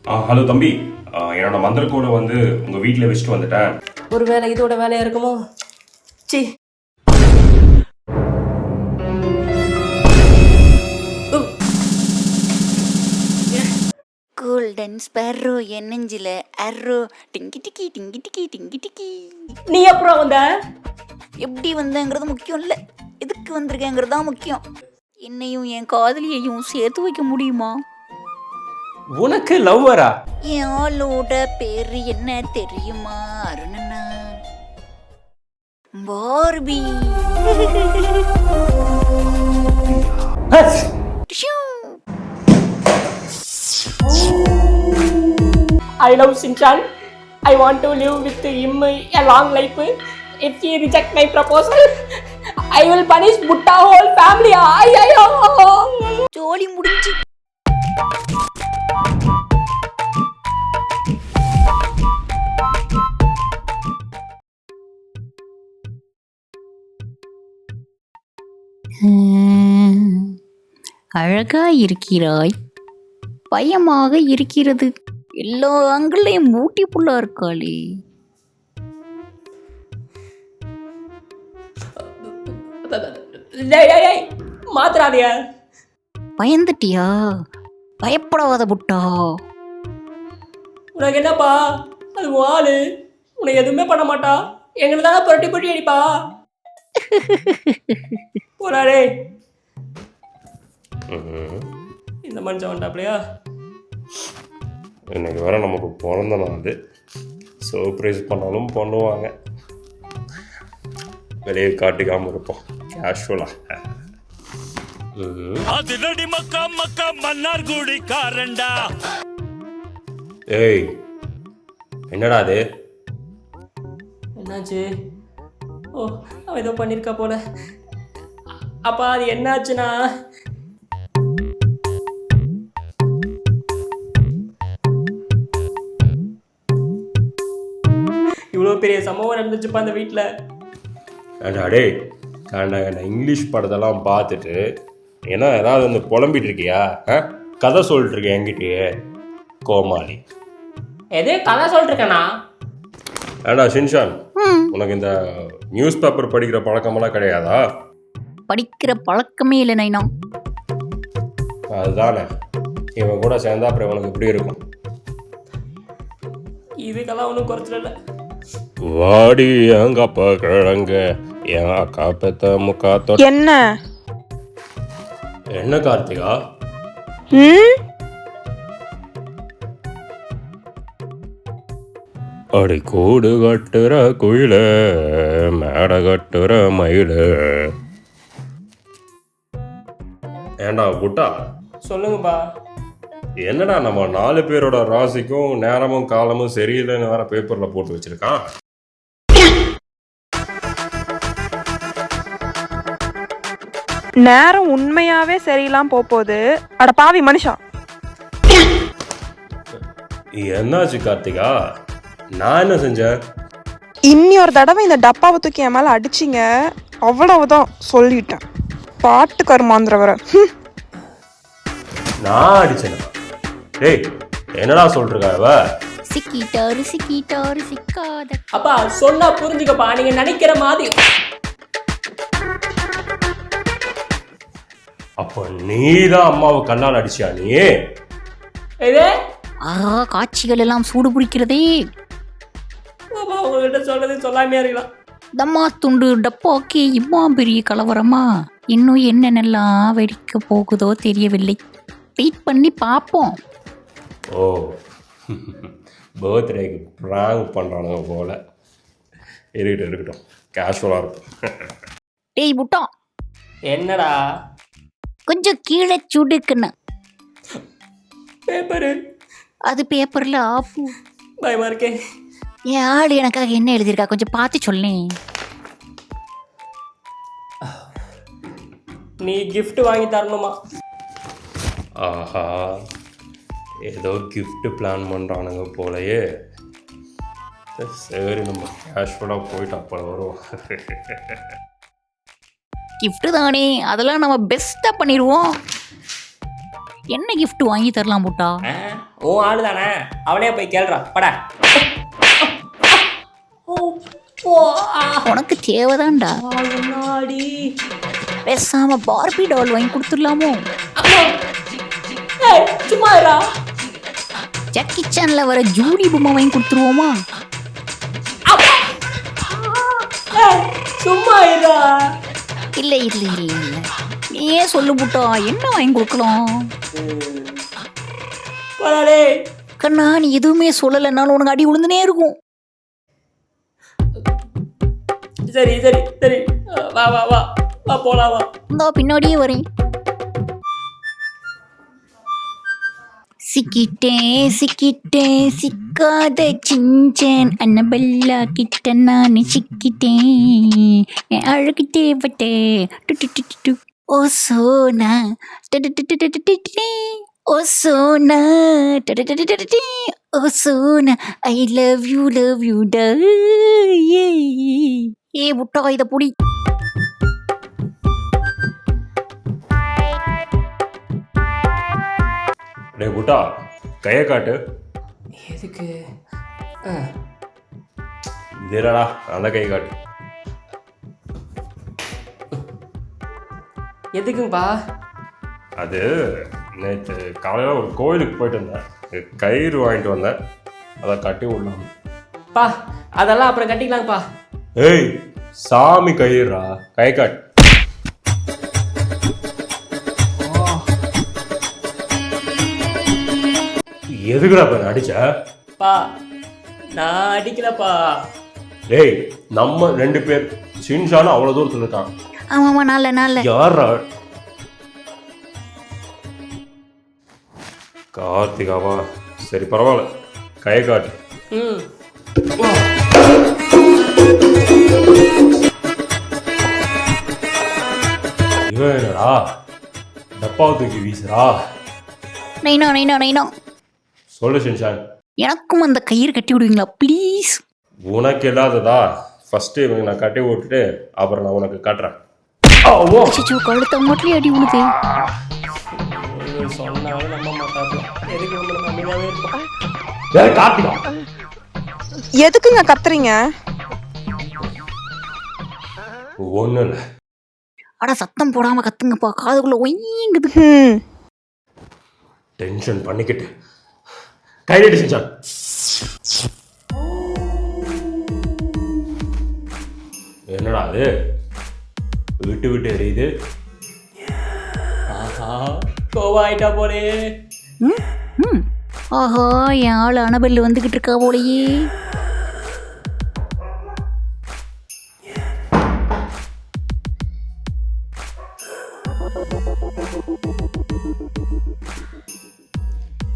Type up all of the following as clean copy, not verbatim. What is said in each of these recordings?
Hello தம்பி, என்னோட மந்திரக்கோடை வந்து உங்கள் வீட்டில் வச்சுட்டு வந்துட்டேன். ஒரு வேலை இதோட வேலையா இருக்குமோ? சி கோல்டன் ஸ்பெர்ரோ என் நெஞ்சில அர்ரோ டிங்கி டிக்கி டிங்கி டிக்கி டிங்கி டிக்கி. நீ அப்புறம் வந்த? எப்படி வந்தேங்கிறது முக்கியம் இல்லை, எதுக்கு வந்திருக்கேங்கிறது தான் முக்கியம். என்னையும் என் காதலியையும் சேர்த்து வைக்க முடியுமா? உனக்கு லவ்வரா? என் ஆளோட பேரு என்ன தெரியுமா அருணண்ணா? பார்பி. டிஷ்யூ. I love Shinchan. I want to live with him a long life. If he reject my proposal, I will punish Butta whole family. ஜோலி முடிஞ்சு. அழகாய் இருக்கிறாய், பயமாக இருக்கிறது, எல்லா ஆண்களையும் பியூட்டிஃபுல்லா இருக்காளே. மாத்திராதிய. பயந்துட்டியா? பயப்படாத புட்டா. உனக்கு என்னப்பா, அது ஆளு உனக்கு எதுவுமே பண்ண மாட்டா, எங்களை தானே புரட்டி புரட்டி அடிப்பா. போறாடே இந்த மனுஷன் வந்தாப்லையா? இன்னைக்கு வேற நமக்கு பிறந்த நாள், சர்ப்ரைஸ் பண்ணாலும் பண்ணுவாங்க. வெளியே காட்டிக்காமல் இருப்போம் கேஷுவலாக. அதிரடி மக்கா மக்கா மன்னார் குடி காரண்டா. ஏய், என்னடா அது? என்னாச்சு? ஓ, அவன் ஏதோ பண்ணியிருக்கா போல. அப்பா அது என்னாச்சுன்னா, இவ்வளோ பெரிய சம்பவம் நடந்துச்சுப்பா அந்த வீட்டில். ஏண்டா டேய், நான் இங்கிலீஷ் படத்தெல்லாம் பார்த்துட்டு ஏன்னா ஏதாவது வந்து புலம்பிட்டு இருக்கியா? கதை சொல்லிட்டு இருக்கேன் என்கிட்டயே கோமாளி. எதே கதை சொல்லிட்டுருக்கேண்ணா? ஏண்டா ஷின்ஷான், உனக்கு இந்த நியூஸ் பேப்பர் படிக்கிற பழக்கமெல்லாம் கிடையாதா? படிக்கிற பழக்கமே இல்லை நைனா. அதுதானே, இவன் கூட சேர்ந்தா அப்புறம் உனக்கு எப்படி இருக்கும்? இதுக்கெல்லாம் ஒன்றும் குறைச்சல. வாடி எங்கப்பா கிழங்க என் அக்கா பெத்த முக்கா தொட்ட. என்ன கார்த்திகா? அடி கூடு கட்டுற குயில மேடை கட்டுற மயில. ஏண்டா புட்டா, சொல்லுங்கப்பா. என்னடா நம்ம 4 பேரோட ராசிக்கும் நேரமும் காலமும் சரியில்லைன்னு வேற பேப்பர்ல போட்டு வச்சிருக்கான். நேரம் உண்மையாவே சரியில்லாம போகுது. அட பாவி மனுஷா, என்னாச்சு கார்த்திகா? நான் என்ன செஞ்சேன்? இன்னி ஒரு தடவை இந்த டப்பாவை தூக்கி என் மேல அடிச்சிங்க, அவ்வளவுதான் சொல்லிட்டேன். பாட்டு கருமாந்திர வர. நான் அடிச்சேனா? டேய், என்னடா சொல்றா இவ? சிக்கிட்டாரு சிக்கிட்டாரு சிக்காத. அப்பா சொன்னா புரிஞ்சுக்கப்பா, நீங்க நினைக்கிற மாதிரி. அப்ப நீதான் அம்மாவை கண்ணால் அடிச்சியா நீ? இதே காட்சிகள் எல்லாம் சூடு பிடிக்கிறதே. அப்பா உங்ககிட்ட சொல்றது சொல்லாமே இருக்கலாம். தம்மா துண்டு டப்பாக்கே இம்மா பெரிய கலவரமா? இன்னும் என்னென்னலாம் வெடிக்க போகுதோ தெரியவில்லை. வெயிட் பண்ணி பார்ப்போம். ஓ, பர்த்டேக்கு ப்ராங்க் பண்ணுறானுங்க போல. இருக்கட்டும், கேஷுவலாக இருக்கும். டேய் புட்டா, என்னடா? கொஞ்சம் கீழே சுடுக்குன்னு. பேப்பரு அது பேப்பர்ல ஆப்பு. பயமா இருக்கே. என் ஆள் எனக்காக என்ன எழுதியிருக்கா, கொஞ்சம் பார்த்து சொல்லேன். நீ கிஃப்ட் வாங்கி தரணுமா? ஆஹா, ஏதோ கிஃப்ட் பிளான் பண்ணுறானுங்க போலயே. சரி, நம்ம கேஷுவலாக போயிட்டு அப்புறம் வருவோம். கிஃப்ட் தானே, அதெல்லாம் நம்ம பெஸ்ட்டாக பண்ணிடுவோம். என்ன கிஃப்ட் வாங்கி தரலாம் புட்டா? உன் ஆளு தானே, அவனே போய் கேள்றா படா. உனக்கு தேவைதான்டா. முன்னாடி பேசாம பார்பி டால் வாங்கி கொடுத்துடலாமோ? சும்மா இருடா. ஜக்கி சான்ல வர ஜூடி பொம்மை வாங்கி கொடுத்துருவோமா? சும்மா இருடா. இல்லை இல்லை இல்லை இல்லை, நீயே சொல்லு புட்டா, என்ன வாங்கி கொடுக்கலாம்? போடாடே. கண்ணா, நீ எதுவுமே சொல்லலைன்னாலும் உனக்கு அடி விழுந்துனே இருக்கும். சரி சரி சரி, வா வா வா வா போலாம் வா. இந்தா பின்னாடியே வரேன். சிக்கிட்டேன் சிக்கிட்டேன் சிக்காத சிஞ்சன் அன்னபெல்லா கிட்ட நான் சிக்கிட்டேன், என் அழகு தேவட்டே டு ஓ சோனா ஓ சோனா ஓ சோனா ஐ லவ் யூ டா. ஏ புட்டா, இதை புடி. டேய் புட்டா, கையை காட்டு. எதுக்கு? இது இல்லடா, அந்த கை காட்டு. எதுக்குங்கப்பா? அது நேற்று காலையில் ஒரு கோயிலுக்கு போயிட்டு வந்தேன், கயிறு வாங்கிட்டு வந்தேன், அதை கட்டி விடலாம். பா அதெல்லாம் அப்புறம் கட்டிக்கலாங்கப்பா. ஏய், சாமி கயிறா, கை காட்டு. எதுக்குடா இப்ப அடிச்ச? பா நான் அடிக்கலப்பா. டேய், நம்ம 2 பேர் சின்ஷானு அவ்வளவு தூரத்துல இருக்கான். ஆமாமா, நல்ல யாரா? கார்த்திகாவா? சரி பரவாயில்ல, கை காட்டு. ம். இவன் என்னடா டப்பாவை தூக்கி வீசுறா? நைனா சொல்லு சின்ஷான். எனக்கும் அந்த கயிறு கட்டி விடுவீங்களா ப்ளீஸ்? உனக்கு இல்லாததா? ஃபர்ஸ்ட் இவங்க நான் கட்டி விட்டுட்டு அப்புறம் நான் உனக்கு காட்டுறேன். அச்சோ, கழுத்த மட்டும் அடி விழுது. சொன்னாலும் நம்ப மாட்டாங்க. எதுக்கு வந்து நம்ம அமைதியாவே இருப்போம். கார்த்திகா, எதுக்குங்க கத்துறீங்க? ஒன்றும் இல்லை. அட சத்தம் போடாம கத்துங்கப்பா, காதுக்குள்ள ஒய்ங்குது. டென்ஷன் பண்ணிக்கிட்டு கையடி சின்ஷான். என்னடா அது விட்டு விட்டு எரியுது? ஆஹா, கோவாயிட்டா போலே. ஆஹா, என் ஆள் அனபெல் வந்துகிட்டு இருக்கா போலயே.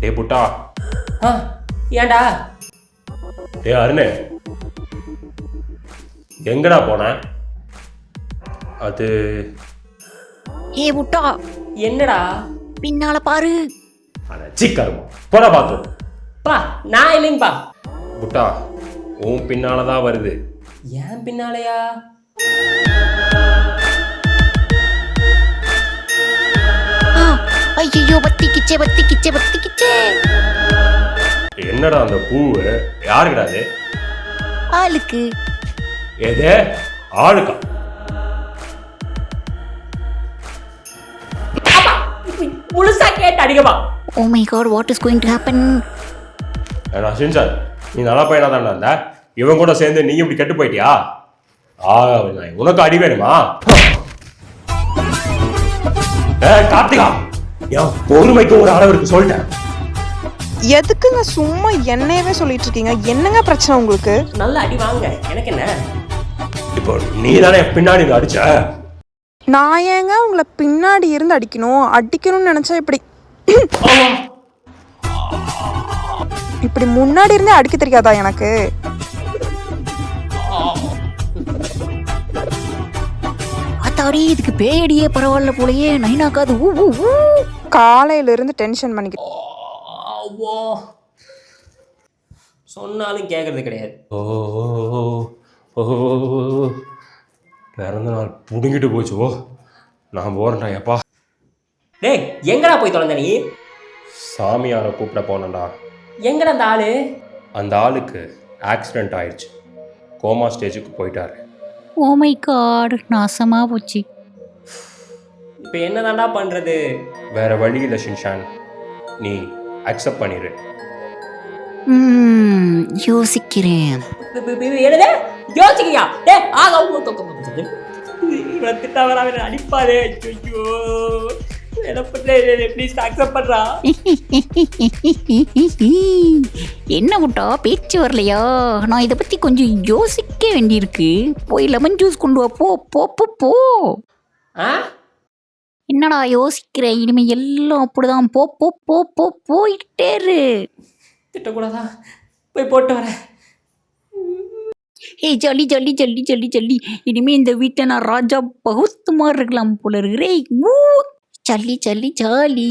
டே புட்டா. ஏன்டா? டே அருணே, எங்கடா போன? அது ஏ புட்டா, என்னடா? பின்னால பாரு. அட சீக்கிரமா போடா பாத்ரூம். பா நான் இல்லைங்கப்பா. புட்டா, உன் பின்னாலதான் வருது. ஏன் பின்னாலயா? ஐயோ, பத்திக்கிச்சே. என்னடா அந்த பூவு? யாருக்குடா அது? ஆளுக்கு. எது ஆளுக்கா? முழுசா கேட்டு அடிக்கவா? Oh my god, what is going to happen? ஏடா சின்சான், நீ நல்ல பையனா தானே இருந்த? இவன் கூட சேர்ந்து நீ இப்படி கெட்டு போயிட்டியா? உனக்கு அடி வேணுமா? கார்த்திகா, என் பொறுமைக்கு ஒரு அளவு இருக்கு சொல்லிட்டேன். எதுக்குங்க சும்மா என்னையவே சொல்லிட்டு இருக்கீங்க? என்னங்க பிரச்சனை உங்களுக்கு? நல்ல அடி வாங்க, எனக்கு என்ன? இப்போ நீ தானே பின்னாடி அடிச்ச. நான் ஏங்க உங்களை பின்னாடி இருந்து அடிக்கணும்னு நினைச்சா இப்படி முன்னாடி இருந்தே அடிக்க தெரியாதா எனக்கு? அத்தாடி, இதுக்கு பேயடியே பரவாயில்ல போலயே. நைனாக்காது காலையில இருந்து டென்ஷன் பண்ணிக்கிட்டு. சொன்னாலும் கேட்கறது கிடையாது. பிறந்த நாள் புடுங்கிட்டு போச்சு. நான் போறேன்டா. எப்பா டேய், எங்கடா போய் தொலைந்த நீ? சாமியாரை கூப்பிட போனேன்டா. எங்கடா அந்த ஆளு? அந்த ஆளுக்கு ஆக்சிடெண்ட் ஆயிடுச்சு, கோமா ஸ்டேஜுக்கு போயிட்டாரு. ஓ மை காட், நாசமா போச்சு. இப்போ என்னதான்டா பண்றது? வேற வழி இல்லை ஷின்ஷான், நீ அக்செப்ட் பண்ணிடு. யோசிக்கிறேன். என்னது யோசிக்கியா? டே ஆக இவன் திட்டா வர அவன் அடிப்பாரு. ஐயோ என்ன பண்ற? ப்ளீஸ் அக்செப்ட் பண்றா. என்ன முட்டா பேச்சு வரலையா? நான் இதை பற்றி கொஞ்சம் யோசிக்க வேண்டியிருக்கு. போய் லெமன் ஜூஸ் கொண்டு வா. போ போ போ போ. ஆ என்னடா யோசிக்கிற? இனிமே எல்லாம் அப்படிதான். போ போ போ போ போயிட்டேரு. திட்டக்கூடாதா? போய் போட்டு வரேன். ஏய் ஜல்லி ஜல்லி ஜல்லி ஜல்லி ஜல்லி, இனிமே இந்த வீட்டை நான் ராஜா பகுத்து மாதிரி இருக்கலாம் போல இருக்கிறேன். ஜல்லி ஜல்லி ஜாலி.